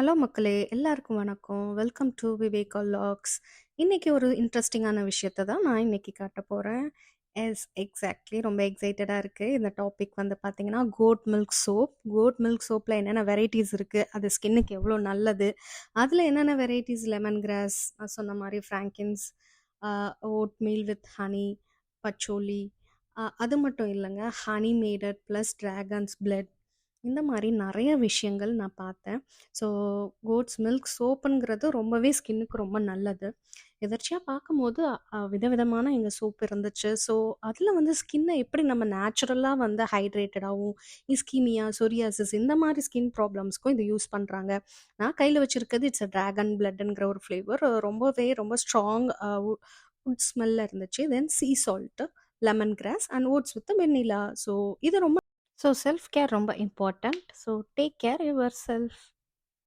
Hello மக்களே! எல்லாருக்கும் வணக்கம். Welcome to Viveka logs. இன்னைக்கு ஒரு இன்ட்ரஸ்டிங்கான விஷயத்த தான் நான் இன்னைக்கு காட்டப் போறேன். எக்ஸாக்ட்லி ரொம்ப எக்ஸைட்டடா இருக்கு. இந்த டாபிக் வந்து பார்த்தீங்கன்னா, goat milk soap. Goat milk சோப்ல என்னென்ன வெரைட்டீஸ் இருக்கு? அது ஸ்கின்னுக்கு எவ்ளோ நல்லது? அதுல என்னென்ன வெரைட்டீஸ் லெமன் கிராஸ், நான் சொன்ன மாரி frankincense, uh oatmeal with honey, patchouli, அது மட்டும் இல்லங்க. Honey matted plus dragon's blood இந்த மாரி நெறைய விஷயங்கள் நான் பார்த்தேன். ஸோ கோட்ஸ் மில்க் சோப்புங்கிறது ரொம்பவே ஸ்கின்னுக்கு ரொம்ப நல்லது. எதர்ச்சியா பார்க்கும்போது விதவிதமான இங்க சோப் இருந்துச்சு. ஸோ அதில வந்து ஸ்கின்ன எப்படி நம்ம நேச்சுரலா வந்து ஹைட்ரேட்டடாவும், இஸ்கீமியா, சொரியாசிஸ் இந்த மாரி ஸ்கின் ப்ராப்ளம்ஸ்க்கும் இத யூஸ் பண்றாங்க. நான் கையில வச்சிருக்கிறது இட்ஸ் அ டிராகன் பிளட்ங்கிற ஒரு ஃப்ளேவர். ரொம்பவே ரொம்ப ஸ்ட்ராங் வுட் ஸ்மெல்ல இருந்துச்சு. Then sea salt, lemon grass and oats with vanilla. So இது ரொம்ப ஸோ செல்ஃப் கேர் ரொம்ப important. So take care your self.